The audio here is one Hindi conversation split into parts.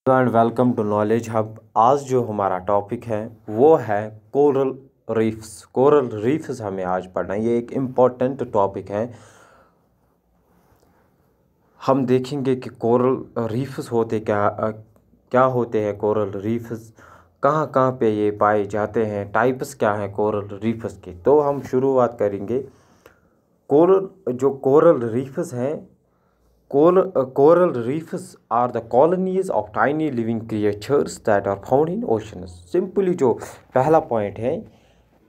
And welcome to knowledge hub. आज जो हमारा टॉपिक है वो है कोरल रीफ्स। कोरल रीफ्स हमें आज पढ़ना है, ये एक इम्पॉर्टेंट टॉपिक है। हम देखेंगे कि कोरल रीफ्स होते क्या होते हैं। कोरल रीफ्स कहाँ कहाँ पे ये पाए जाते हैं, टाइप्स क्या हैं कोरल रीफ्स के। तो हम शुरुआत करेंगे। कोरल रीफ्स हैं, coral reefs are the colonies of tiny living creatures that are found in oceans। Simply जो पहला पॉइंट है,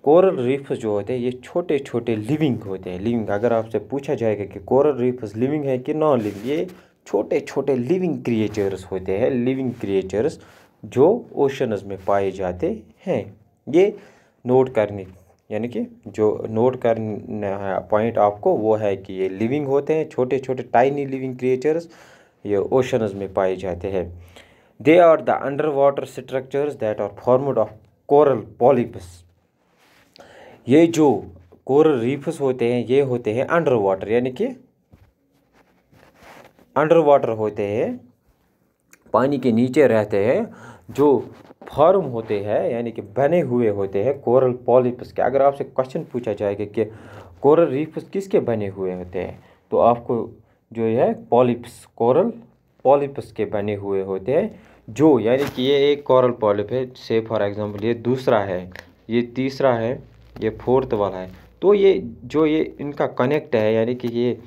कोरल रीफ्स जो होते हैं ये छोटे छोटे लिविंग होते हैं। लिविंग, अगर आपसे पूछा जाएगा कि कोरल रीफ्स लिविंग है कि नॉन लिविंग, ये छोटे छोटे लिविंग क्रिएचर्स होते हैं। लिविंग क्रिएचर्स जो ओशंस में पाए जाते हैं। ये नोट करने यानी कि जो नोट करना है पॉइंट आपको वो है कि ये लिविंग होते हैं, छोटे छोटे टाइनी लिविंग क्रिएचर्स, ये ओशंस में पाए जाते हैं। They are the under water structures that are formed of coral polyps. ये जो कोरल रीफ्स होते हैं ये होते हैं अंडर वाटर, यानी कि अंडर वाटर होते हैं, पानी के नीचे रहते हैं, जो फॉर्म होते हैं यानी कि बने हुए होते हैं कोरल पॉलिप्स के। अगर आपसे क्वेश्चन पूछा जाएगा कि कोरल रीफ्स किसके बने हुए होते हैं, तो आपको जो है पॉलिप्स, कोरल पॉलिप्स के बने हुए होते हैं। जो यानी कि ये एक कोरल पॉलिप है, से फॉर एग्जांपल ये दूसरा है, ये तीसरा है, ये फोर्थ वाला है। तो ये जो ये इनका कनेक्ट है यानी कि ये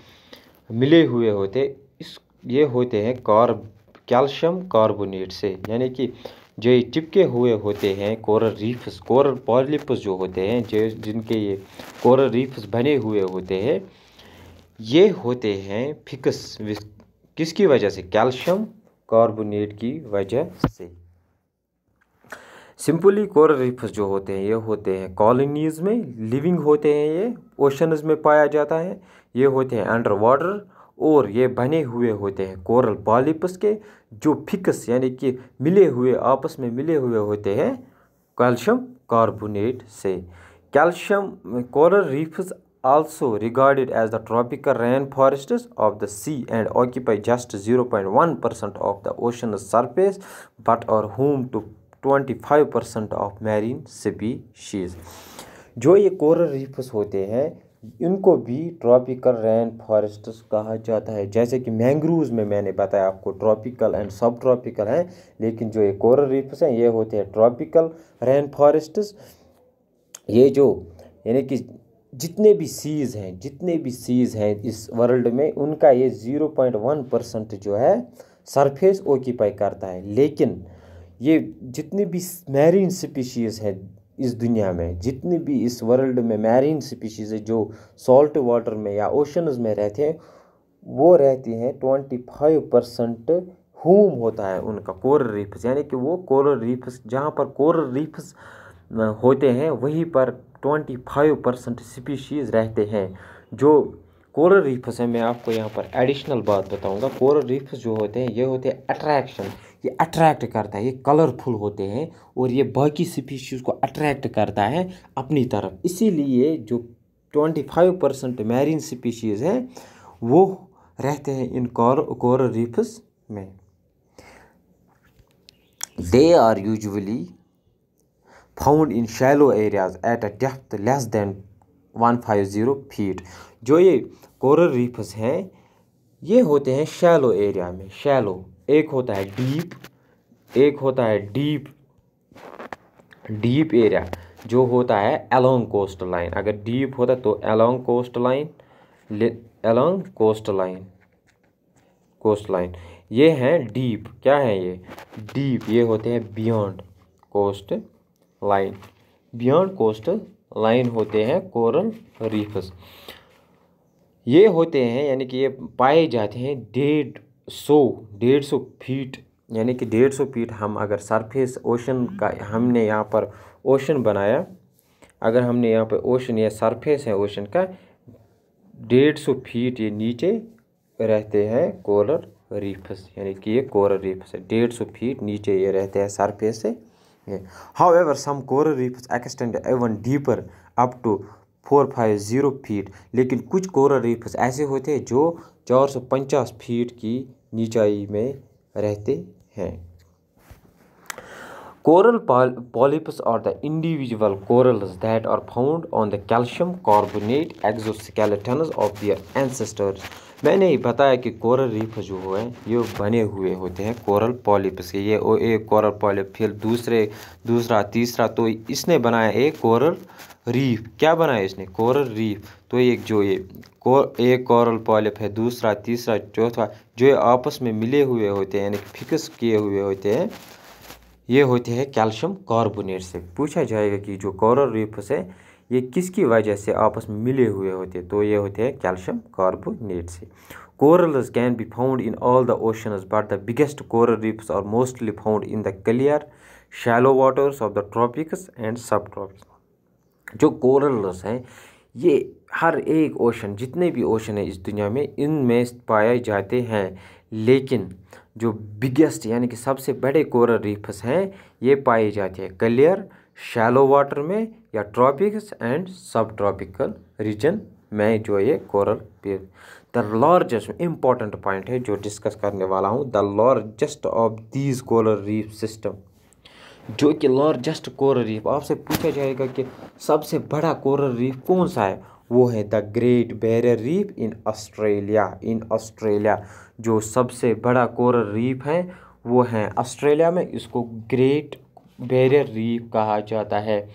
मिले हुए होते, ये होते हैं कैल्शियम कार्बोनेट से, यानी कि जो ये चिपके हुए होते हैं कोरल रीफ्स, कोरल पॉलिप्स जो होते हैं, जो जिनके ये कोरल रीफ्स बने हुए होते हैं, ये होते हैं फिक्स। किसकी वजह से? कैल्शियम कार्बोनेट की वजह से। सिंपली कोरल रीफ्स जो होते हैं ये होते हैं कॉलोनीज में लिविंग होते हैं, ये ओशंस में पाया जाता है, ये होते हैं अंडर वाटर, और ये बने हुए होते हैं कोरल पॉलिप्स के, जो फिक्स यानी कि मिले हुए, आपस में मिले हुए होते हैं कैल्शियम कार्बोनेट से। Calcium coral reefs also regarded as the tropical rainforests of the sea and occupy just 0.1% of the ocean's surface but are home to 25% of marine species। जो ये कोरल रीफ्स होते हैं इनको भी ट्रॉपिकल रेन फॉरेस्ट्स कहा जाता है। जैसे कि मैंग्रोव्स में मैंने बताया आपको ट्रॉपिकल एंड सब ट्रॉपिकल हैं, लेकिन जो ये कोरल रीफ्स हैं ये होते हैं ट्रॉपिकल रेन फॉरेस्ट्स। ये जो यानी कि जितने भी सीज़ हैं इस वर्ल्ड में, उनका ये 0.1% जो है सरफेस ऑक्यूपाई करता है। लेकिन ये जितनी भी मैरीन स्पीशीज़ हैं इस दुनिया में, जितनी भी इस वर्ल्ड में मैरीन स्पीशीज़ है जो सॉल्ट वाटर में या ओशंस में रहते हैं, वो रहती हैं 25% होम होता है उनका कोरल रीफ्स। यानी कि वो कोरल रीफ्स, जहाँ पर कोरल रीफ्स होते हैं वहीं पर 25% स्पीशीज़ रहते हैं। जो कोरल रीफ्स हैं, मैं आपको यहाँ पर एडिशनल बात बताऊँगा। कोरल रीफ्स जो होते हैं ये होते हैं अट्रैक्शन, ये अट्रैक्ट करता है, ये कलरफुल होते हैं और ये बाकी स्पीशीज़ को अट्रैक्ट करता है अपनी तरफ। इसीलिए जो 25% मैरीन स्पीशीज़ हैं वो रहते हैं इन कोरल रीफ्स में। They are usually found in shallow areas at a depth less than 150 feet. जो ये कोरल रीफ्स हैं ये होते हैं शैलो एरिया में। शैलो एक होता है डीप, एक होता है डीप एरिया जो होता है अलोंग कोस्ट लाइन। अगर डीप होता तो अलोंग कोस्ट लाइन, ये हैं डीप। क्या है ये? डीप। ये होते हैं बियॉन्ड कोस्ट लाइन होते हैं कोरल रीफ्स। ये होते हैं यानी कि ये पाए जाते हैं 150 फीट, यानी कि 150 फीट। हम अगर सरफेस ओशन का, हमने यहाँ पर ओशन बनाया, अगर हमने यहाँ पर ओशन, ये सरफेस है ओशन का, 150 फीट ये नीचे रहते हैं कोरल रीफ्स, यानी कि ये कोरल रीफ्स है 150 फीट नीचे ये रहते हैं सरफेस से। However, some coral reefs extend even deeper up to 450 feet. लेकिन कुछ कोरल रीफ्स ऐसे होते हैं जो 450 फीट की नीचाई में रहते हैं। Coral polyps are the individual corals that are found on the calcium carbonate exoskeletons of their ancestors. मैंने ही बताया कि कोरल रीफ जो है ये बने हुए होते हैं कोरल पॉलिप्स के। ये एक कोरल पॉलिप, फिर दूसरा तीसरा, तो इसने बनाया एक कोरल रीफ। क्या बनाया इसने? Coral reef. तो एक जो एक कोरल पॉलिप है, दूसरा तीसरा चौथा, जो ये आपस में मिले हुए होते हैं यानी कि फिक्स किए हुए होते हैं, ये होते हैं कैल्शियम कार्बोनेट से। पूछा जाएगा कि जो कोरल रीफ्स है ये किसकी वजह से आपस में मिले हुए होते हैं, तो ये होते हैं कैल्शियम कार्बोनेट से। Corals can be found in all the oceans, but the biggest coral reefs are mostly found in the clear, shallow waters of the tropics and subtropics. जो कोरल्स हैं ये हर एक ओशन, जितने भी ओशन है इस दुनिया में, इनमें पाए जाते हैं, लेकिन जो बिगेस्ट यानी कि सबसे बड़े कोरल रीफ्स हैं ये पाए जाते हैं क्लियर, शैलो वाटर में या ट्रॉपिक्स एंड सब ट्रॉपिकल रीजन में जो ये coral the largest important point है जो डिस्कस करने वाला हूँ, the largest of these coral reef system. जो कि लार्जेस्ट कोरल रीफ, आपसे पूछा जाएगा कि सबसे बड़ा कोरल रीफ कौन सा है, वो है the great Barrier reef in Australia. जो सबसे बड़ा कोरल रीफ है वो है ऑस्ट्रेलिया में, इसको ग्रेट बैरियर रीफ कहा जाता है।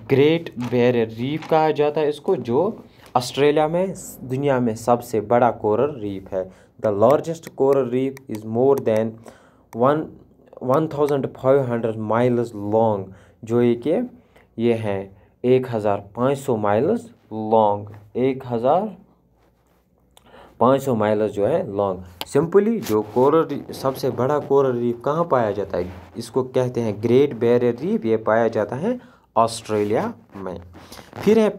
ग्रेट बैरियर रीफ कहा जाता है इसको, जो ऑस्ट्रेलिया में दुनिया में सबसे बड़ा कोरल रीफ है। The largest coral reef is more than 1500 miles long, जो ये है 1500 माइल्स लॉन्ग, 1500 माइल्स जो है लॉन्ग। सिंपली जो सबसे बड़ा कोरल रीफ कहाँ पाया जाता है, इसको कहते हैं ग्रेट बैरियर रीफ, ये पाया जाता है ऑस्ट्रेलिया में। फिर है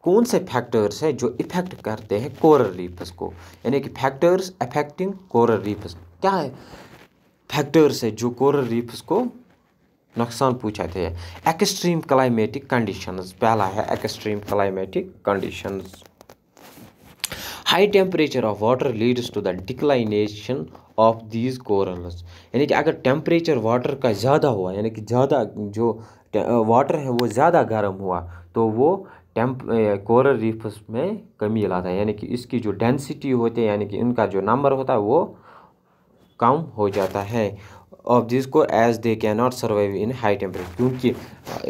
कौन से फैक्टर्स हैं जो इफ़ेक्ट करते हैं कोरल रीफ्स को, यानी कि फैक्टर्स अफेक्टिंग कोरल रीफ्स। क्या है फैक्टर्स है जो कोरल रीफ्स को नुकसान पहुंचाते हैं? एक्सट्रीम क्लाइमेटिक कंडीशंस, पहला है extreme climatic conditions. High temperature of water leads to the declination of these corals, यानी कि अगर टेम्परेचर वाटर का ज़्यादा हुआ, यानी कि ज़्यादा जो वाटर है वो ज़्यादा गर्म हुआ, तो वो कोरल रीफ्स में कमी लाता है, यानी कि इसकी जो डेंसिटी होती है यानी कि इनका जो नंबर होता है वो कम हो जाता है ऑफ दिस को, as they can not survive in high temperature, क्योंकि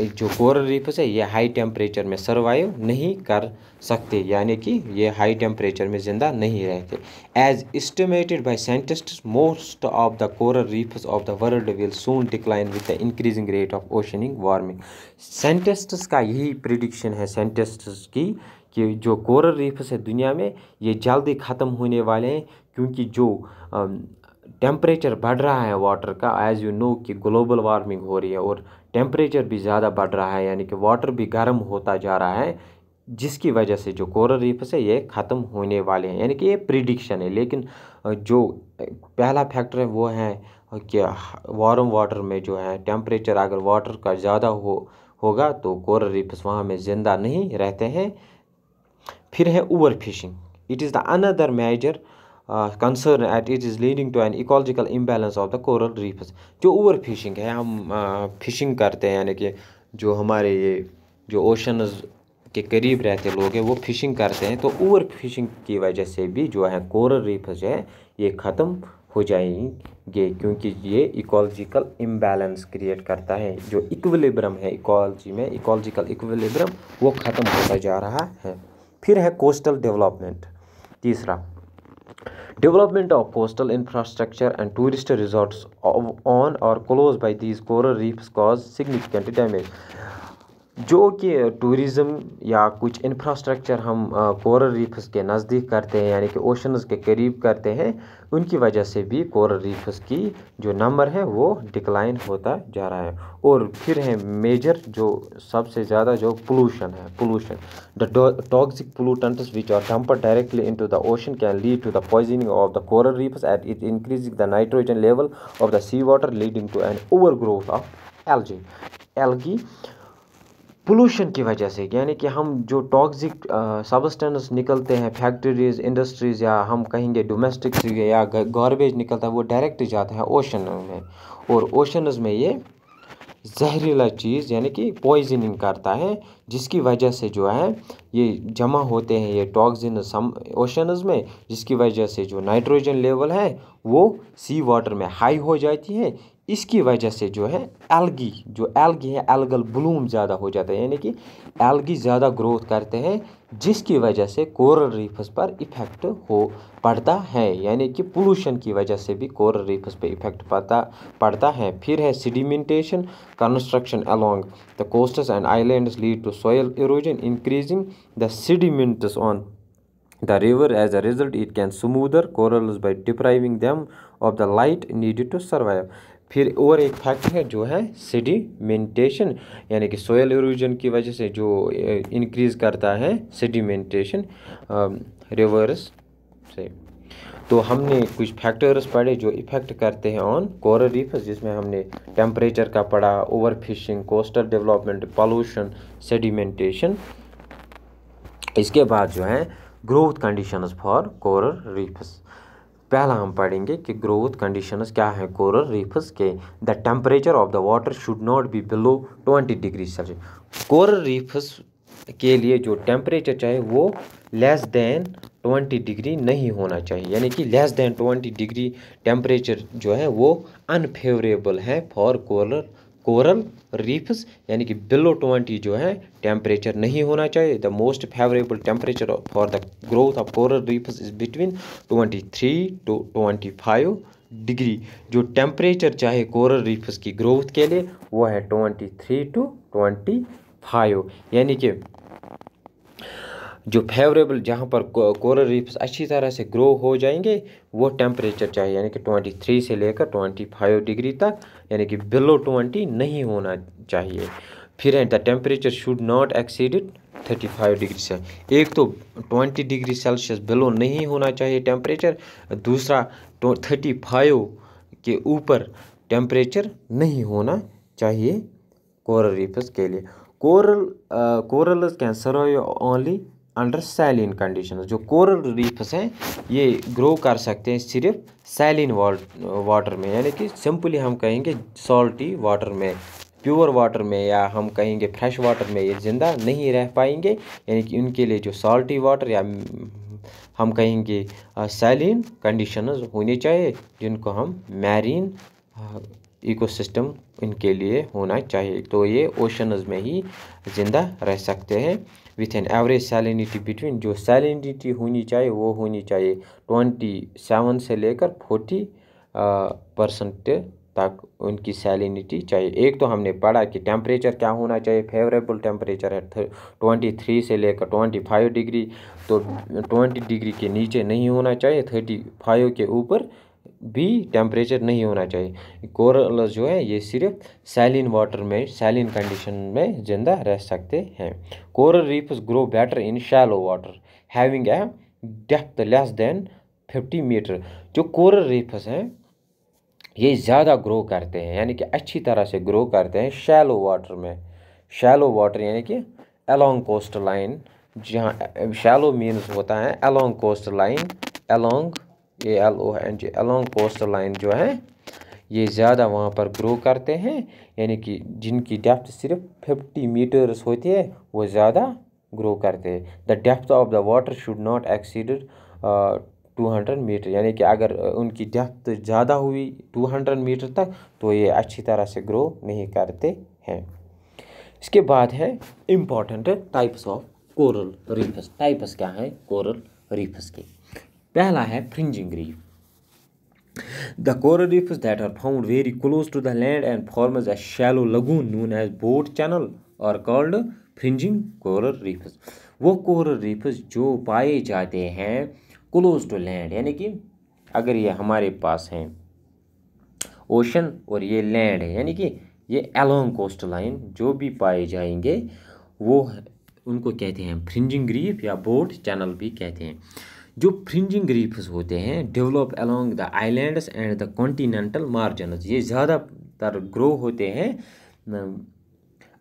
जो कोरल रीफ्स है ये हाई टेम्परेचर में सर्वाइव नहीं कर सकते, यानी कि ये हाई टेम्परेचर में ज़िंदा नहीं रहते। As estimated by scientists most of the coral reefs of the world will soon decline with the increasing rate of ocean warming. Scientists का यही प्रिडिक्शन है साइंटिस्ट्स की कि जो कोरल रीफ्स है दुनिया में ये जल्दी ख़त्म होने वाले हैं, क्योंकि जो टेम्परेचर बढ़ रहा है वाटर का, एज़ यू नो कि ग्लोबल वार्मिंग हो रही है और टेम्परेचर भी ज़्यादा बढ़ रहा है, यानी कि वाटर भी गर्म होता जा रहा है, जिसकी वजह से जो कोरल रीफ्स है ये ख़त्म होने वाले हैं, यानी कि ये प्रिडिक्शन है। लेकिन जो पहला फैक्टर है वो है कि वार्म वाटर में जो है टेम्परेचर अगर वाटर का ज़्यादा होगा तो कोरल रीफ्स वहाँ में ज़िंदा नहीं रहते हैं। फिर है over fishing, it is the another major concern at it is leading to an ecological imbalance of the coral reefs. जो ओवर फिशिंग है, हम फिशिंग करते हैं, यानी कि जो हमारे ये जो ओशंस के करीब रहते लोग हैं वो फिशिंग करते हैं, तो ओवर फिशिंग की वजह से भी जो है कोरल रीफ्स है ये ख़त्म हो जाएंगे, क्योंकि ये इकोलॉजिकल इम्बैलेंस क्रिएट करता है। जो इक्विलिब्रियम है इकोलॉजी में, इकोलॉजिकल इक्विलिब्रियम वो ख़त्म होता जा रहा है। फिर है कोस्टल डेवलपमेंट, तीसरा development of coastal infrastructure and tourist resorts on or close by these coral reefs cause significant damage। जो कि टूरिज़म या कुछ इंफ्रास्ट्रक्चर हम कोरल रीफ्स के नज़दीक करते हैं, यानी कि ओशंस के करीब करते हैं, उनकी वजह से भी कोरल रीफ्स की जो नंबर है वो डिक्लाइन होता जा रहा है। और फिर है मेजर जो सबसे ज़्यादा जो पोल्यूशन है, the toxic pollutants which are dumped directly into the ocean can lead to the poisoning of the coral reefs at it increasing the nitrogen level of the sea water leading to an over growth of algae. Pollution की वजह से, यानी कि हम जो टॉक्सिक सब्सटेंस निकलते हैं फैक्ट्रीज इंडस्ट्रीज़ या हम कहेंगे डोमेस्टिक या गार्बेज निकलता है, वो डायरेक्ट जाता है ओशन में, और ओशंस में ये जहरीला चीज़ यानी कि पॉइजनिंग करता है, जिसकी वजह से जो है ये जमा होते हैं ये टॉक्सिन सम ओशंस में, जिसकी वजह से जो नाइट्रोजन लेवल है वो सी वाटर में हाई हो जाती है। इसकी वजह से जो है एल्गी है एल्गल ब्लूम ज़्यादा हो जाता है, यानी कि एल्गी ज़्यादा ग्रोथ करते हैं, जिसकी वजह से कोरल रीफ्स पर इफ़ेक्ट पड़ता है, यानी कि पोल्यूशन की वजह से भी कोरल रीफ्स पे इफ़ेक्ट पड़ता है। फिर है sedimentation, construction along the coasts and islands lead to soil erosion, increasing the sediments on the river. As a result, it can smoother corals by depriving them of the light needed to survive. फिर और एक फैक्ट है जो है सेडिमेंटेशन, यानी कि सोयल इरोजन की वजह से जो इंक्रीज़ करता है सेडिमेंटेशन रिवर्स से। तो हमने कुछ फैक्टर्स पढ़े जो इफ़ेक्ट करते हैं ऑन कोरल रीफ्स, जिसमें हमने टेम्परेचर का पढ़ा, over fishing, coastal development, pollution, sedimentation. इसके बाद जो है growth conditions for coral reefs. पहला हम पढ़ेंगे कि ग्रोथ कंडीशंस क्या है कोरल रीफ्स के। The temperature of the water should not be below 20 degree Celsius. Coral reefs के लिए जो टेम्परेचर चाहिए वो लेस देन 20 डिग्री नहीं होना चाहिए, यानी कि लेस देन 20 डिग्री टेम्परेचर जो है वो अनफेवरेबल है फॉर कोरल रीफ्स, यानी कि बिलो 20 जो है टेम्परेचर नहीं होना चाहिए। The most favourable temperature for the growth of coral reefs is between 23 to 25 degree. जो टेम्परेचर चाहे कोरल रीफ्स की ग्रोथ के लिए वो है 23 to 25, यानी कि जो फेवरेबल जहाँ पर कोरल रीफ्स अच्छी तरह से ग्रो हो जाएंगे वो टेम्परेचर चाहिए, यानी कि 23 से लेकर 25 डिग्री तक, यानी कि बिलो 20 नहीं होना चाहिए। फिर है the temperature should not exceed 35 degree से। एक तो 20 डिग्री सेल्सियस बिलो नहीं होना चाहिए टेम्परेचर, दूसरा 35 के ऊपर टेम्परेचर नहीं होना चाहिए कोरल रीफ्स के लिए। Corals can survive only under saline conditions. जो कोरल रीफ्स हैं ये ग्रो कर सकते हैं सिर्फ सैलिन वाटर में, यानी कि सिंपली हम कहेंगे सॉल्टी वाटर में, प्योर वाटर में, या हम कहेंगे फ्रेश वाटर में ये ज़िंदा नहीं रह पाएंगे, यानी कि उनके लिए जो सॉल्टी वाटर या हम कहेंगे सैलिन कंडीशंस होनी चाहिए, जिनको हम मैरीन इकोसिस्टम इनके लिए होना चाहिए। तो ये ओशंस में ही ज़िंदा रह सकते हैं with an average salinity between, जो सैलिनिटी होनी चाहिए वो होनी चाहिए 27 से लेकर 40% तक उनकी सैलिनिटी चाहिए। एक तो हमने पढ़ा कि टेम्परेचर क्या होना चाहिए, फेवरेबल टेम्परेचर है 23 से लेकर 25 डिग्री, तो 20 डिग्री के नीचे नहीं होना चाहिए, 35 के ऊपर भी टेम्परेचर नहीं होना चाहिए। कोरल जो है ये सिर्फ सैलिन वाटर में, सैलिन कंडीशन में ज़िंदा रह सकते हैं। Coral reefs grow better in shallow water having a depth less than 50 metre. जो कोरल रीफ्स हैं ये ज़्यादा ग्रो करते हैं, यानी कि अच्छी तरह से ग्रो करते हैं शैलो वाटर में। शैलो वाटर यानी कि अलोंग कोस्ट लाइन, जहाँ शैलो मीन्स होता है along coast line, along ALONG along coast line जो है ये ज़्यादा वहाँ पर ग्रो करते हैं, यानी कि जिनकी डेप्थ सिर्फ 50 मीटर्स होती है वो ज़्यादा ग्रो करते हैं। The depth of the water should not exceed 200 metre, यानी कि अगर उनकी डेप्थ ज़्यादा हुई 200 मीटर तक तो ये अच्छी तरह से ग्रो नहीं करते हैं। इसके बाद है important types of coral reefs. Types क्या है कोरल रीफ्स के? पहला है fringing reef. The coral reefs that are found very close to the land and forms a shallow lagoon known as boat channel are called fringing coral reefs। वो कोरल रीफ्स जो पाए जाते हैं क्लोज टू लैंड, यानी कि अगर ये हमारे पास हैं ओशन और ये लैंड है, यानी कि ये अलोंग कोस्ट लाइन जो भी पाए जाएंगे वो उनको कहते हैं फ्रिंजिंग रीफ या बोट चैनल भी कहते हैं। जो फ्रिंजिंग रीफ्स होते हैं develop along the islands and the continental margins, ये ज़्यादातर ग्रो होते हैं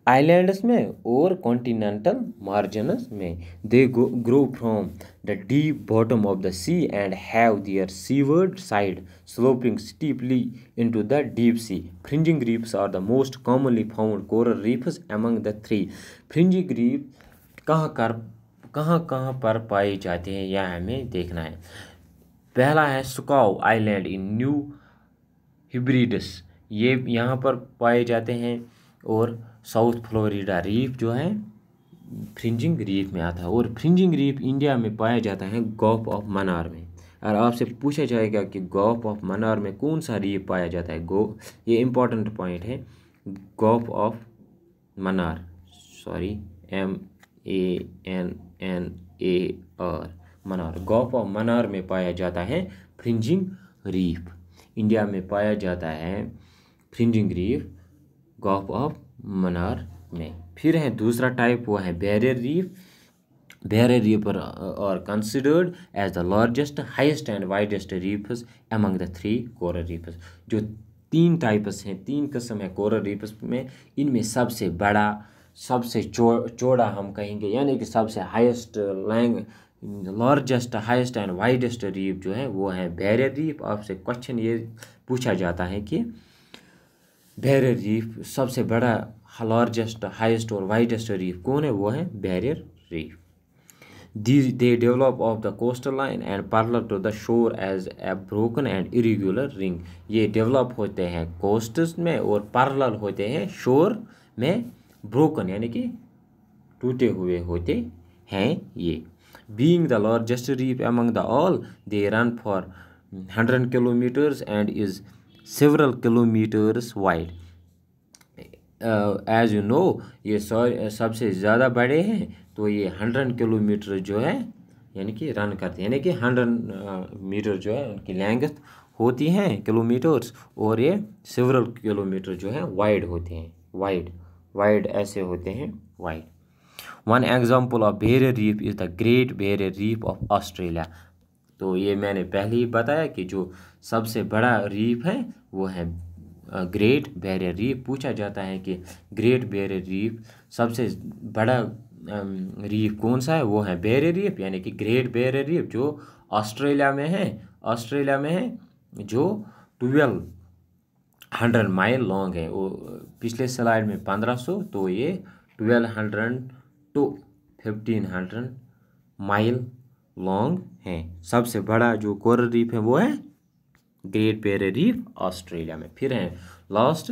आइलैंड्स में और कॉन्टिनेंटल मार्जिनस में। They grow from the deep bottom of the sea and have their seaward side sloping steeply into the deep sea. Fringing reefs are the most commonly found coral reefs among the three. Fringing reef कहाँ पर पाए जाते हैं यह हमें देखना है। पहला है सुकाव आइलैंड इन न्यू हिब्रिडस, ये यहाँ पर पाए जाते हैं। और साउथ फ्लोरिडा रीफ जो है फ्रिंजिंग रीफ में आता है। और फ्रिंजिंग रीफ इंडिया में पाया जाता है गल्फ ऑफ मन्नार में। और आपसे पूछा जाएगा कि गल्फ ऑफ मन्नार में कौन सा रीफ पाया जाता है, ये इंपॉर्टेंट पॉइंट है। Gulf of Mannar, sorry MANNAR, Mannar, gulf of Mannar में पाया जाता है फ्रिंजिंग रीफ। इंडिया में पाया जाता है fringing reef gulf of Mannar में। फिर है दूसरा टाइप, वो है barrier reef. Barrier reef are considered as the largest, highest and widest reefs among the three coral reefs. जो तीन टाइप्स हैं, तीन किस्म है कोरल रीफ्स में, इनमें सबसे बड़ा, सबसे चौड़ा हम कहेंगे, यानी कि सबसे highest largest, highest and widest reef जो है वो है बैरियर रीफ। आपसे क्वेश्चन ये पूछा जाता है कि बैरियर रीफ सबसे बड़ा, लार्जेस्ट, हाइस्ट और वाइडेस्ट रीफ कौन है, वो है barrier reef. They develop off the coastal line and parallel to the shore as a broken and irregular ring. ये डेवलप होते हैं कोस्ट्स में और पैरेलल होते हैं शोर में, ब्रोकन यानी कि टूटे हुए होते हैं ये। Being the largest reef among the all, they run for 100 kilometers and is several kilometers wide. As you know, ये सबसे ज़्यादा बड़े हैं, तो ये 100 किलोमीटर जो है यानी कि रन करते हैं, यानी कि 100 मीटर जो है उनकी लेंथ होती हैं किलोमीटर्स, और ये सेवरल किलोमीटर जो है वाइड होते हैं, वाइड ऐसे होते हैं wide. One example of barrier reef is the great Barrier reef of Australia. तो ये मैंने पहले ही बताया कि जो सबसे बड़ा रीफ है वो है ग्रेट बैरियर रीफ। पूछा जाता है कि ग्रेट बैरियर रीफ सबसे बड़ा रीफ कौन सा है, वो है बैरियर रीफ, यानी कि ग्रेट बैरियर रीफ जो ऑस्ट्रेलिया में है, जो 1200 माइल लॉन्ग है। वो पिछले स्लाइड में 1500, तो ये 1200 to 1500 माइल लॉन्ग है। सबसे बड़ा जो कोरल रीफ है वो है ग्रेट बैरियर रीफ ऑस्ट्रेलिया में। फिर है लास्ट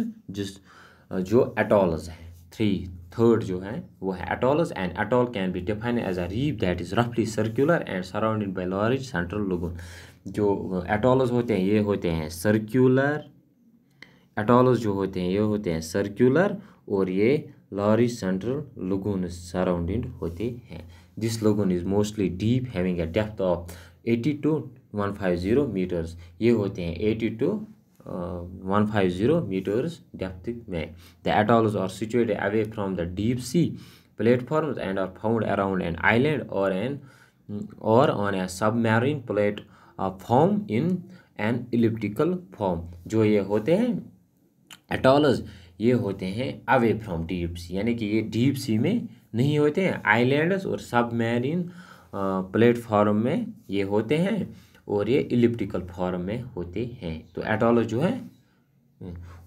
जो एटॉल्स है, थर्ड जो है वो है atolls. And atoll can be defined as a reef that is रफली circular and surrounded by large central lagoon. जो एटॉल्स होते हैं ये होते हैं सर्कुलर, एटॉल्स जो होते हैं ये होते हैं सर्कुलर, और ये लार्ज सेंट्रल लगून सराउंडेड होते हैं। This lagoon is mostly deep having a depth of 80 to 150 metres. ये होते हैं 80 to 150 मीटर्स डेप्थ में। The atolls are situated away from the deep sea platforms and are found around an island or on a submarine platform in an elliptical form. जो ये होते हैं एटॉल्स, ये होते हैं अवे फ्रॉम डीप सी, यानी कि ये डीप सी में नहीं होते हैं, आइलैंड्स और सबमरीन प्लेटफॉर्म में ये होते हैं, और ये इलिप्टिकल फॉर्म में होते हैं। तो एटॉलस जो है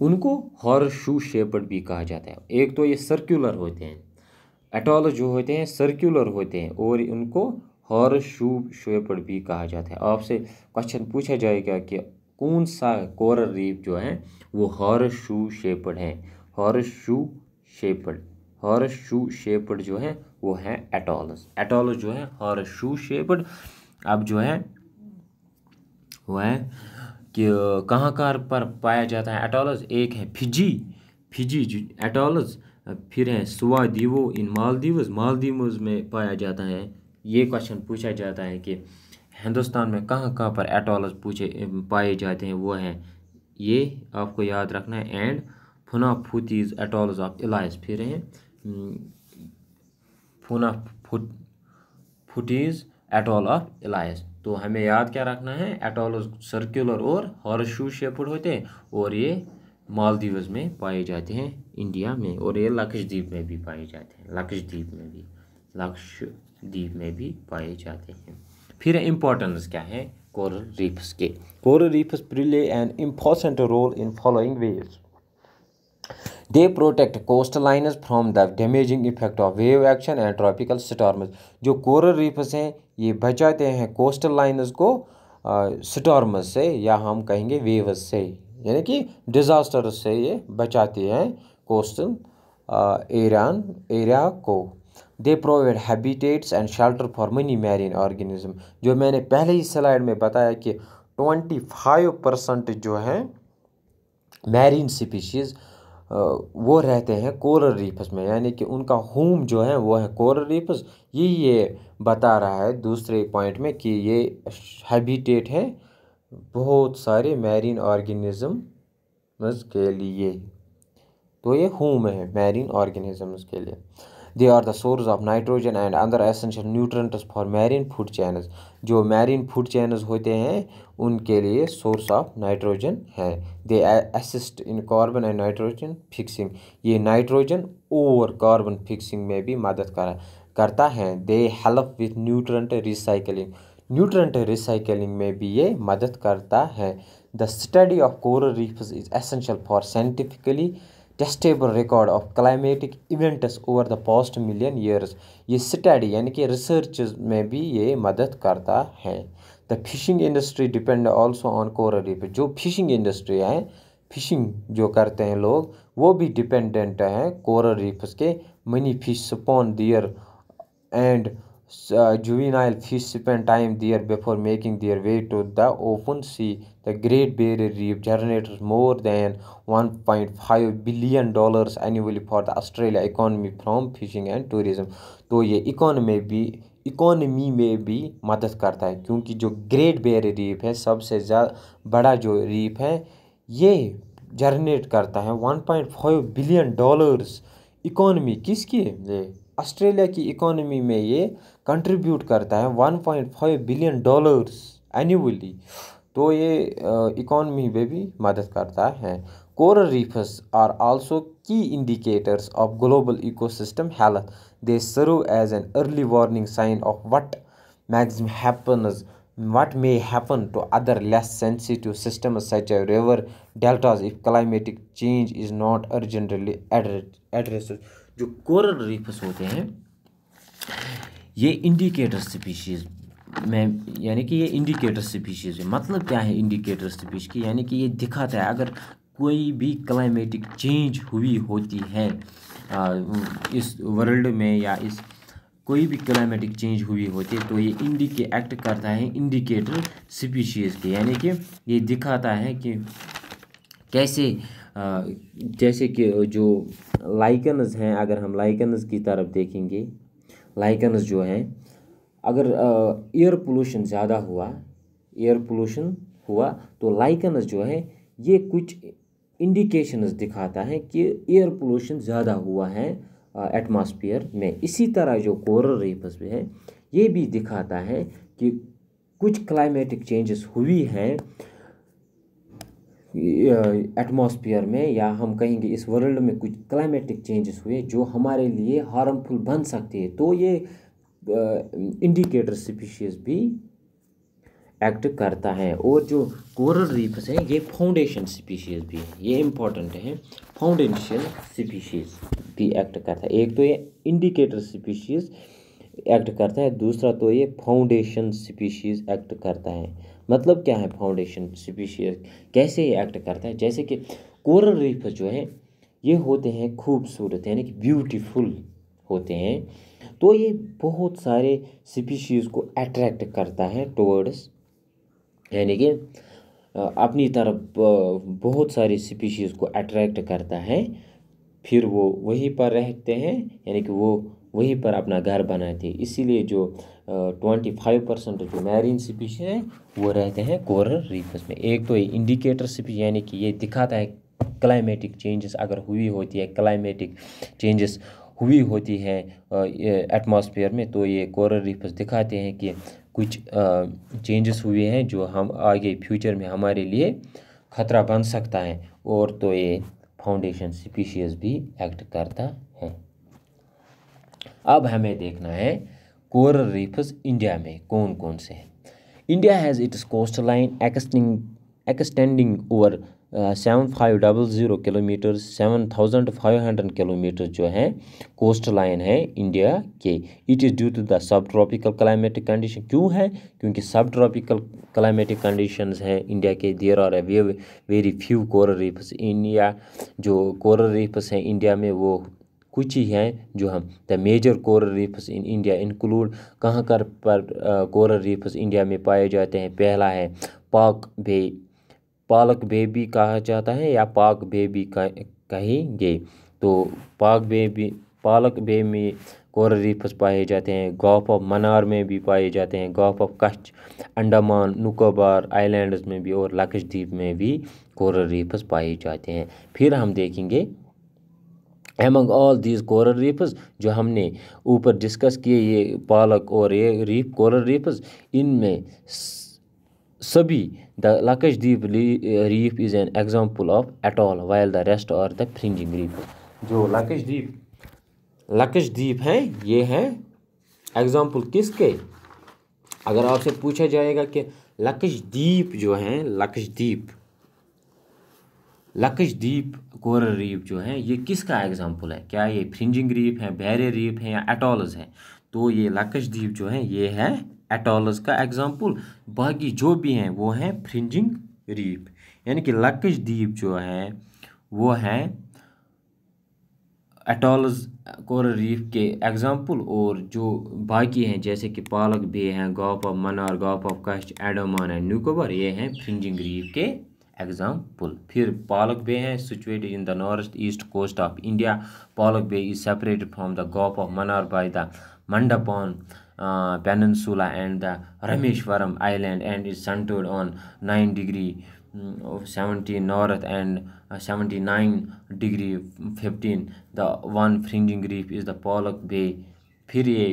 उनको हॉर्स शू शेपर्ड भी कहा जाता है। एक तो ये सर्कुलर होते हैं, एटॉलस जो होते हैं सर्कुलर होते हैं, और उनको हॉर्स शू शेपर्ड भी कहा जाता है। आपसे क्वेश्चन पूछा जाएगा कि कौन सा कोरल रीफ जो है वो हॉर्स शू शेपर्ड है। हॉर्स शू शेपर्ड जो है वो है एटॉलस जो है हॉर्स शू शेपर्ड। अब जो है वो है कि कहाँ पर पाया जाता है एटॉलस। एक है फिजी एटॉलस, फिर है सुवादीवो इन मालदीव्स में पाया जाता है। ये क्वेश्चन पूछा जाता है कि हिंदुस्तान में कहाँ पर एटॉलस पाए जाते हैं, वो है ये आपको याद रखना है। एंड फुनाफुतीज एटॉल्स ऑफ इलाइस, फिर हैं फुनाफुटीज एटॉल ऑफ इलाइस। तो हमें याद क्या रखना है, एटॉल्स सर्कुलर और हॉर्स शू शेप्ड होते हैं, और ये मालदीव्स में पाए जाते हैं इंडिया में, और ये लक्षद्वीप में भी पाए जाते हैं, लक्षद्वीप में भी पाए जाते हैं। फिर इम्पोर्टेंस क्या है कोरल रीफ्स के? Coral reefs play an important role in following ways. They protect coastlines from the damaging effect of wave action and tropical storms. जो कोरल रीफ्स हैं ये बचाते हैं कोस्टल लाइन्स को स्टॉर्म्स से, या हम कहेंगे वेव्स से, यानी कि डिज़ास्टर से ये बचाते हैं कोस्टल एरिया को। They provide habitats and shelter for money marine organism. जो मैंने पहले ही स्लाइड में बताया कि 25% जो हैं मैरीन स्पीशीज़ वो रहते हैं कोरल रीफ्स में, यानी कि उनका होम जो है वो है कोरल रीफ्स। ये बता रहा है दूसरे पॉइंट में कि ये हैबिटेट है बहुत सारे मैरीन ऑर्गेनिज्म्स के लिए, तो ये होम है मैरीन ऑर्गेनिज्म्स के लिए। They are the source of nitrogen and other essential nutrients for marine food channels. जो मैरीन फूड चैनल्स होते हैं उनके लिए सोर्स ऑफ नाइट्रोजन है। They assist in carbon and nitrogen fixing. ये नाइट्रोजन और कार्बन फिक्सिंग में भी मदद करता है। They help with nutrient recycling. Nutrient recycling में भी ये मदद करता है। The study of coral reefs is essential for scientifically testable record of climatic events over the past million years. ये स्टडी यानी कि रिसर्च में भी ये मदद करता है। The fishing industry depend also on coral reef. जो फिशिंग इंडस्ट्री है, फिशिंग जो करते हैं लोग, वो भी डिपेंडेंट हैं कोरल रीफ्स के। Many fish spawn there and juvenile fish spend time there before making their way to the open sea. The Great Barrier Reef generates more than $1.5 billion annually for the Australia economy from fishing and tourism. तो ये इकोनॉमी में भी मदद करता है, क्योंकि जो ग्रेट बैरियर रीफ है सबसे बड़ा जो रीफ है, ये जनरेट करता है $1.5 बिलियन इकोनॉमी किसकी? ये ऑस्ट्रेलिया की इकोनॉमी में ये कंट्रीब्यूट करता है $1.5 बिलियन एनुअली। तो ये इकोनॉमी में भी मदद करता है। Coral reefs are also key indicators of global ecosystem health. They serve as an early warning sign of what may happen to other less sensitive systems such as river deltas if climatic change is not urgently addressed. जो कोरल रीफ्स होते हैं ये इंडिकेटर स्पीशीज़ में, यानी कि ये इंडिकेटर स्पीशीज़ है। मतलब क्या है इंडिकेटर स्पीशीज़ की? यानी कि ये दिखाता है अगर कोई भी क्लाइमेटिक चेंज हुई होती है इस वर्ल्ड में, या इस कोई भी क्लाइमेटिक चेंज हुई होती है, तो ये एक्ट करता है इंडिकेटर स्पीशीज़ के, यानी कि ये दिखाता है कि कैसे जैसे कि जो लाइकन्स हैं, अगर हम लाइकन्स की तरफ देखेंगे, लाइकन्स जो हैं, अगर एयर पोल्यूशन ज़्यादा हुआ तो लाइकन्स जो है ये कुछ इंडिकेशंस दिखाता है कि एयर पोल्यूशन ज़्यादा हुआ है एटमॉस्फेयर में। इसी तरह जो कोरल रीफ्स भी है ये भी दिखाता है कि कुछ क्लाइमेटिक चेंजेस हुई हैं एटमॉस्फेयर में, या हम कहेंगे इस वर्ल्ड में कुछ क्लाइमेटिक चेंजेस हुए जो हमारे लिए हार्मफुल बन सकते हैं। तो ये इंडिकेटर स्पीशीज़ भी एक्ट करता है। और जो कोरल रीफ्स हैं ये फाउंडेशन स्पीशीज़ भी है, ये इम्पोर्टेंट है। फाउंडेशन स्पीशीज़ भी एक्ट करता है। एक तो ये इंडिकेटर स्पीशीज़ एक्ट करता है, दूसरा तो ये फाउंडेशन स्पीशीज़ एक्ट करता है। मतलब क्या है फाउंडेशन स्पीशीज़, कैसे ये एक्ट करता है? जैसे कि कोरल रीफ जो है ये होते हैं खूबसूरत, यानी कि ब्यूटीफुल होते हैं, तो ये बहुत सारे स्पीशीज़ को अट्रैक्ट करता है टुवर्ड्स, यानी कि अपनी तरफ बहुत सारी स्पीशीज़ को अट्रैक्ट करता है, फिर वो वहीं पर रहते हैं, यानी कि वो वहीं पर अपना घर बनाते हैं। इसीलिए जो 25% जो मैरीन स्पीशीज़ हैं वो रहते हैं कोरल रीफ्स में। एक तो ये इंडिकेटर स्पीशीज़, यानी कि ये दिखाता है क्लाइमेटिक चेंजेस अगर हुई होती है, क्लाइमेटिक चेंजेस हुई होती है एटमॉस्फेयर में, तो ये कोरल रीफ्स दिखाते हैं कि कुछ चेंजेस हुए हैं जो हम आगे फ्यूचर में हमारे लिए ख़तरा बन सकता है। और तो ये फाउंडेशन स्पीशीज़ भी एक्ट करता है। अब हमें देखना है कोरल रीफ्स इंडिया में कौन कौन से हैं। India has its coast line extending over 7500 kilometre, 7500 kilometre जो है कोस्ट लाइन है इंडिया के। It is due to the sub tropical climatic condition. क्यों है? क्योंकि सब ट्रॉपिकल क्लाइमेटिक कंडीशंस है इंडिया के। There are very few coral reefs India. जो कोरल रीफ्स हैं इंडिया में वो कुछ ही हैं जो हम the major coral reefs in India include. कहाँ कर पर कोरल रीफ्स इंडिया में पाए जाते हैं? पहला है पालक बे भी कहा जाता है या पाक बे भी कहेंगे। तो पालक बे में कोरल रीफ्स पाए जाते हैं। गल्फ ऑफ मन्नार में भी पाए जाते हैं। Gulf of Kutch, Andaman Nicobar islands में भी और लक्षद्वीप में भी कोरल रीफ्स पाए जाते हैं। फिर हम देखेंगे among all these coral reefs जो हमने ऊपर डिस्कस किए, ये पालक और ये रीफ कोरल रीफ्स, इनमें सभी the Lakshadweep reef is an example of atoll while the rest are the fringing reef. जो लक्षद्वीप हैं ये हैं एग्जाम्पल किसके? अगर आपसे पूछा जाएगा कि लक्षद्वीप जो हैं लक्षद्वीप कोरल रीफ जो है ये किसका एग्जाम्पल है? क्या ये फ्रिंजिंग रीफ है, बैरियर रीफ है या एटॉल्स है? तो ये लक्षद्वीप जो है ये है एटॉल्स का एग्जाम्पल। बाकी जो भी हैं वो हैं फ्रिंजिंग रीफ। यानी कि लक्षद्वीप जो है वो है एटॉल्स कोरल रीफ के एग्जाम्पल, और जो बाकी हैं जैसे कि पालक बे हैं, gulf of Mannar, gulf of Kutch, Andaman and Nicobar, ये हैं फ्रिंजिंग रीफ के एग्जाम्पल। फिर पालक बे है situated in the north east coast of India. Palk Bay is separated from the Gulf of Mannar by the Mandapam peninsula and the Rameswaram island and is centred on 9 degree 70 north and 79 degree 15 the one fringing reef is the पालक बे। फिर ये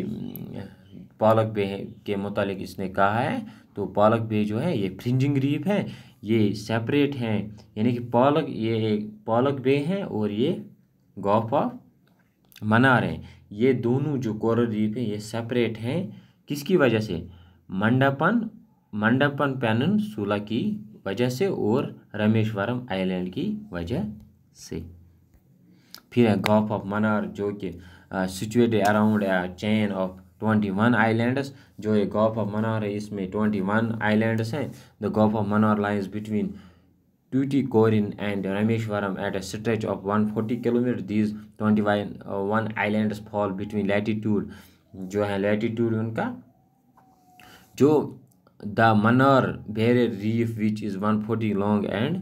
पालक बे के मुतालिक इसने कहा है, तो पालक बे जो है ये फ्रिंजिंग रीफ है, ये सेपरेट हैं। यानी कि पालक बे हैं और ये गल्फ ऑफ मन्नार हैं। ये दोनों जो कोरल रीफ हैं ये सेपरेट हैं किसकी वजह से? मंडपन पेनिनसुला की वजह से और रामेश्वरम आइलैंड की वजह से। फिर है गल्फ ऑफ मन्नार जो कि situated around chain of 21 islands. जो ये गल्फ ऑफ मन्नार है इसमें 21 आइलैंड्स हैं। The Gulf of Mannar lies between Tuticorin and Rameshwaram at a stretch of 140 kilometre. These 21 islands fall between latitude जो है latitude उनका जो the Mannar barrier reef which is 140 long and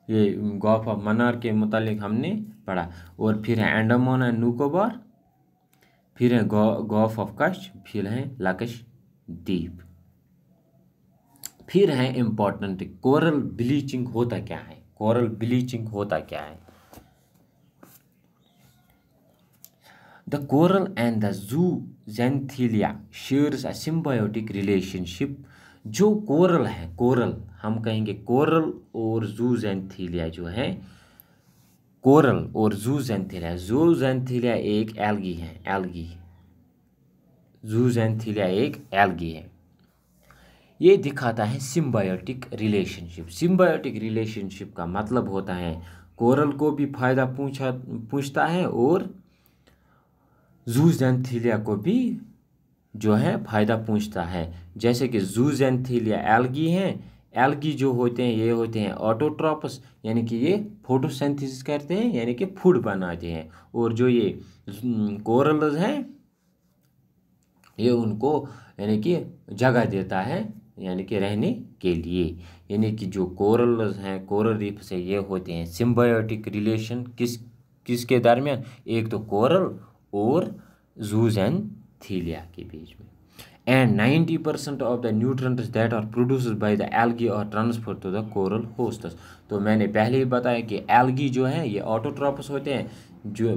ये गल्फ ऑफ मन्नार के मुतालिक हमने पढ़ा। और फिर है अंडमान एंड निकोबार, फिर है गल्फ ऑफ कच्छ, फिर है लक्षद्वीप। फिर है इम्पोर्टेंट कोरल ब्लीचिंग होता क्या है? कोरल ब्लीचिंग होता क्या है? The coral and the zooxanthellae shares a symbiotic relationship. जो कोरल है, कोरल हम कहेंगे कोरल और ज़ूज़ैंथिलिया जो है, कोरल और ज़ूज़ैंथिलिया एक एल्गी है, ज़ूज़ैंथिलिया एक एल्गी है। ये दिखाता है सिम्बायोटिक रिलेशनशिप। सिम्बायोटिक रिलेशनशिप का मतलब होता है कोरल को भी फ़ायदा पहुँचता है और ज़ूज़ैंथिलिया को भी जो है फ़ायदा पहुँचता है। जैसे कि ज़ूज़ैंथिलिया एल्गी हैं, एल्गी जो होते हैं ये होते हैं ऑटोट्रॉपस, यानी कि ये फोटोसिंथेसिस करते हैं यानी कि फूड बनाते हैं। और जो ये कोरल्स हैं ये उनको यानी कि जगह देता है यानी कि रहने के लिए। यानी कि जो कोरल्स हैं, कोरल रीफ से ये होते हैं सिम्बायोटिक रिलेशन किसके दरमियान? एक तो कोरल और ज़ूज़ैंथिलिया के बीच में। And 90% of the nutrients that are produced by the algae are transfer to the coral hosts. तो मैंने पहले ही बताया कि एल्गी जो है ये ऑटोट्रॉपस होते हैं। जो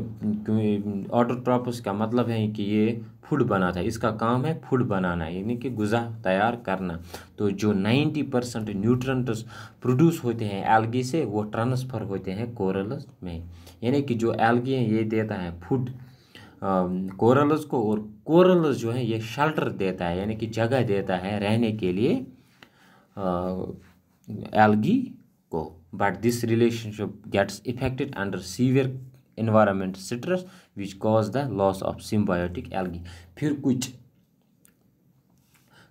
ऑटोट्रॉपस का मतलब है कि ये फूड बनाता है, इसका काम है फूड बनाना यानी कि ग़िज़ा तैयार करना। तो जो 90% न्यूट्रिएंट्स प्रोड्यूस होते हैं एल्गी से वो ट्रांसफ़र होते हैं कोरल्स में, यानी कि जो एल्गी है ये देता है फूड कोरल्स को, और कोरल्स जो है ये शेल्टर देता है यानी कि जगह देता है रहने के लिए एल्गी को। But this relationship gets effected under severe environment stress which cause the loss of symbiotic algae. फिर कुछ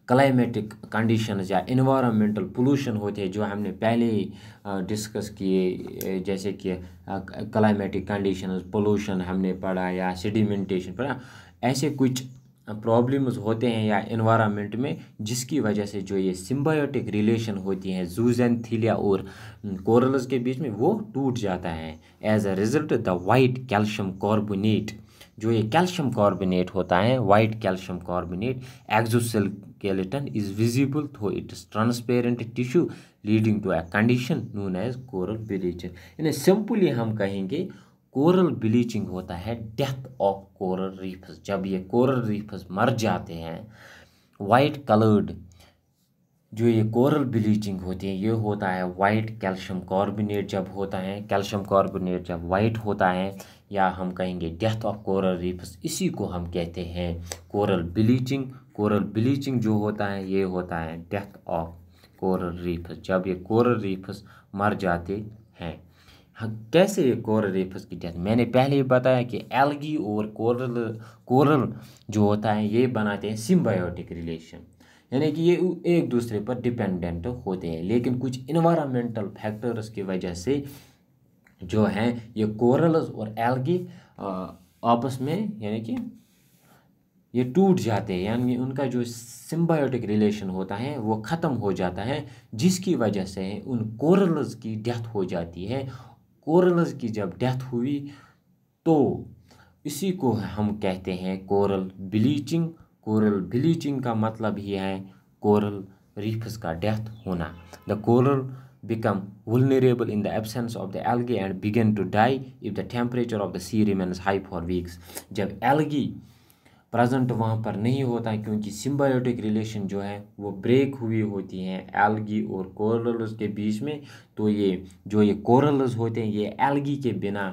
क्लाइमेटिक कंडीशंस या इन्वायरमेंटल पोल्यूशन होते हैं जो हमने पहले ही डिस्कस किए, जैसे कि क्लाइमेटिक कंडीशंस, पोल्यूशन हमने पढ़ा या सेडिमेंटेशन पढ़ा। ऐसे कुछ प्रॉब्लम्स होते हैं या इन्वायरमेंट में जिसकी वजह से जो ये सिम्बायोटिक रिलेशन होती हैं जूजेंथिलिया और कोरल्स के बीच में वो टूट जाता है। As a result the white calcium carbonate, जो ये कैल्शियम कार्बोनेट होता है, white calcium carbonate exoskeleton is visible through its transparent tissue leading to a condition known as coral bleaching. यानी सिंपली हम कहेंगे कोरल ब्लीचिंग होता है डेथ ऑफ कोरल रीफ्स। जब ये कोरल रीफ्स मर जाते हैं, वाइट कलर्ड जो ये कोरल ब्लीचिंग होती है ये होता है वाइट कैल्शियम कार्बोनेट जब होता है, कैल्शियम कार्बोनेट जब वाइट होता है, या हम कहेंगे डेथ ऑफ कोरल रीफ्स, इसी को हम कहते हैं कोरल ब्लीचिंग। कोरल ब्लीचिंग जो होता है ये होता है डेथ ऑफ कोरल रीफ्स, जब ये कोरल रीफ्स मर जाते हैं। हाँ, कैसे ये कोरल रीफ्स की डेथ, मैंने पहले ही बताया कि एल्गी और कोरल जो होता है ये बनाते हैं सिम्बायोटिक रिलेशन, यानी कि ये एक दूसरे पर डिपेंडेंट होते हैं। लेकिन कुछ इन्वायरमेंटल फैक्टर्स की वजह से जो हैं ये कोरल्स और एल्गी आपस में यानी कि ये टूट जाते हैं, यानी उनका जो सिम्बायोटिक रिलेशन होता है वो ख़त्म हो जाता है, जिसकी वजह से उन कोरल्स की डेथ हो जाती है। कोरल्स की जब डेथ हुई तो इसी को हम कहते हैं कोरल ब्लीचिंग। कोरल ब्लीचिंग का मतलब ही है कोरल रीफ्स का डेथ होना। The coral become vulnerable in the absence of the algae and begin to die if the temperature of the sea remains high for weeks। जब algae प्रेजेंट वहाँ पर नहीं होता है क्योंकि सिम्बायोटिक रिलेशन जो है वो ब्रेक हुई होती हैं एल्गी और कोरल्स के बीच में, तो ये जो ये कोरल्स होते हैं ये एल्गी के बिना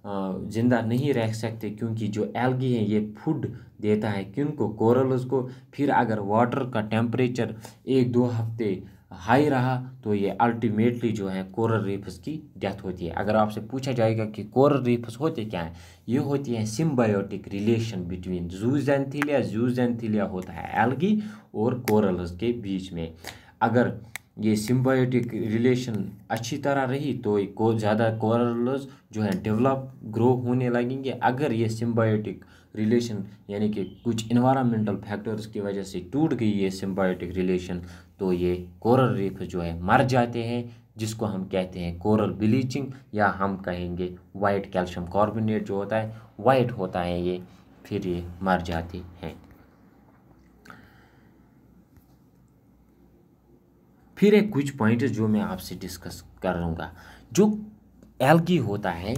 ज़िंदा नहीं रह सकते, क्योंकि जो एल्गी है ये फूड देता है किनको, कोरल्स को। फिर अगर वाटर का टेम्परेचर 1-2 हफ्ते हाई रहा तो ये अल्टीमेटली जो है कोरल रीफ्स की डेथ होती है। अगर आपसे पूछा जाएगा कि कोरल रीफ्स होते क्या हैं, ये होती हैं सिम्बायोटिक रिलेशन बिटवीन जूजेंथिलिया होता है एल्गी और कोरल्स के बीच में। अगर ये सिम्बायोटिक रिलेशन अच्छी तरह रही तो को ज़्यादा कोरल्स जो है डेवलप ग्रो होने लगेंगे। अगर ये सिम्बायोटिक रिलेशन यानी कि कुछ इन्वायरमेंटल फैक्टर्स की वजह से टूट गई ये सिम्बायोटिक रिलेशन तो ये कोरल रीफ जो है मर जाते हैं, जिसको हम कहते हैं कोरल ब्लीचिंग, या हम कहेंगे वाइट कैल्शियम कार्बोनेट जो होता है वाइट होता है ये, फिर ये मर जाते हैं। फिर एक कुछ पॉइंट जो मैं आपसे डिस्कस करूँगा, जो एल्गी होता है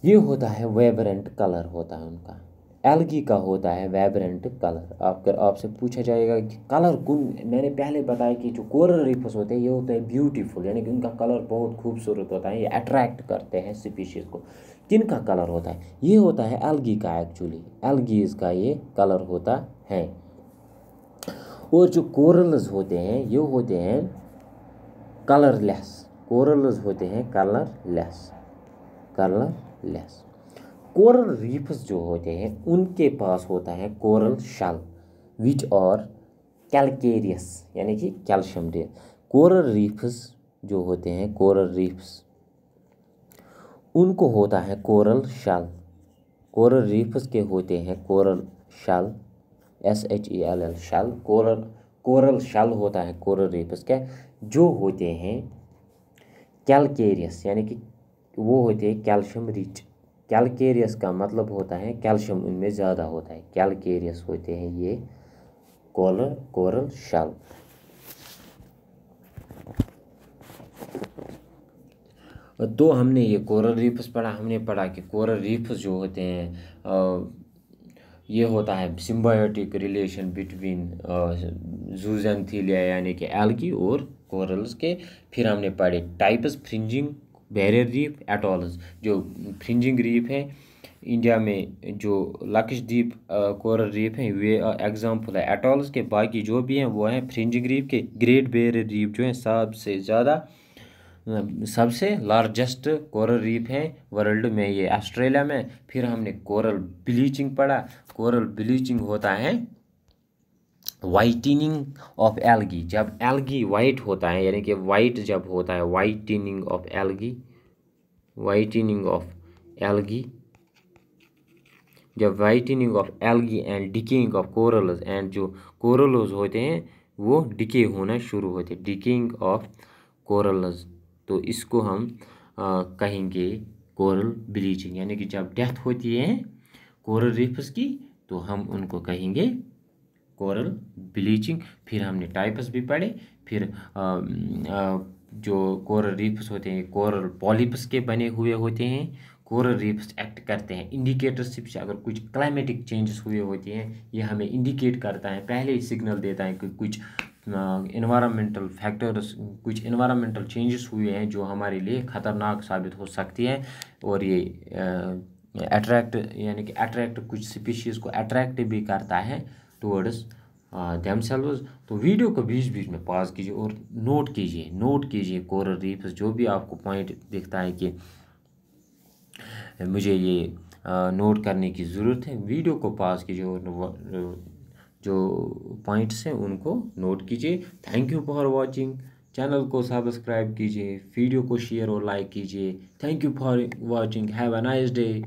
ये होता है वाइब्रेंट कलर होता है उनका, एल्गी का होता है वाइब्रेंट कलर। आपसे पूछा जाएगा कि कलर कौन, मैंने पहले बताया कि जो कोरल रीफ्स होते हैं ये होते हैं ब्यूटीफुल, यानी कि उनका कलर बहुत खूबसूरत होता है, ये अट्रैक्ट करते हैं स्पीशीज़ को। किनका कलर होता है, ये होता है एल्गी का, एक्चुअली एल्गीज का ये कलर होता है। और जो कोरल्स होते हैं ये होते हैं कलरलेस, कोरल्स होते हैं कलरलेस। कोरल रीफ्स जो होते हैं उनके पास होता है कोरल शल विच और कैल्केरियस यानी कि कैल्शियम डे। कोरल रीफ्स जो होते हैं, कोरल रीफ्स उनको होता है कोरल शल। कोरल रीफ्स के होते हैं कोरल शल, SHELL शल। कोरल शल होता है कोरल रीफ्स का, जो होते हैं कैल्केरियस यानी कि वो होते हैं कैल्शियम रिच। कैल्केरियस का मतलब होता है कैल्शियम उनमें ज़्यादा होता है, कैल्केरियस होते हैं ये कोरल शल। तो हमने ये कोरल रीफ्स पढ़ा, हमने पढ़ा कि कोरल रीफ्स जो होते हैं ये होता है सिम्बायोटिक रिलेशन बिटवीन जूजेंथिलिया यानी कि एल्गी और कोरल्स के। फिर हमने पढ़े types, fringing, barrier reef, atolls. जो फ्रिंजिंग रीफ है इंडिया में, जो लक्षद्वीप कोरल रीफ हैं, वे एग्जाम्पल है एटॉल्स के। बाकी जो भी हैं वो हैं फ्रिंजिंग रीफ के। ग्रेट बैरियर रीफ जो है सबसे लार्जेस्ट कोरल रीफ है वर्ल्ड में, ये ऑस्ट्रेलिया में। फिर हमने कोरल ब्लीचिंग पढ़ा। कोरल ब्लीचिंग होता है वाइटनिंग ऑफ एल्गी। जब एल्गी वाइट होता है, यानी कि वाइट जब होता है, whitening of algae, whitening of algae, जब whitening of algae and decaying of corals, and जो कोरल्स होते हैं वो डिके होना शुरू होते हैं, डिकेइंग ऑफ कोरल्स। तो इसको हम कहेंगे कोरल ब्लीचिंग, यानी कि जब डेथ होती है कोरल रीफ्स की तो हम उनको कहेंगे कोरल ब्लीचिंग। फिर हमने टाइप्स भी पढ़े। फिर जो कोरल रीफ्स होते हैं कोरल पॉलिप्स के बने हुए होते हैं। कोरल रीफ्स एक्ट करते हैं इंडिकेटरशिप से। अगर कुछ क्लाइमेटिक चेंजेस हुए होते हैं, ये हमें इंडिकेट करता है, पहले ही सिग्नल देता है कि कुछ इन्वायरमेंटल फैक्टर्स, कुछ इन्वायरमेंटल चेंजेस हुए हैं जो हमारे लिए ख़तरनाक साबित हो सकती हैं। और ये अट्रैक्ट, यानी कि अट्रैक्ट, कुछ स्पीशीज़ को अट्रैक्ट भी करता है टुवर्ड्स देमसेल्व्स। तो वीडियो को बीच बीच में पॉज कीजिए और नोट कीजिए कोरल रीफ्स, जो भी आपको पॉइंट दिखता है कि मुझे ये नोट करने की ज़रूरत है, वीडियो को पॉज कीजिए और जो पॉइंट्स हैं उनको नोट कीजिए। Thank you for watching. Channel को सब्सक्राइब कीजिए, वीडियो को शेयर और लाइक कीजिए। Thank you for watching. Have a nice day.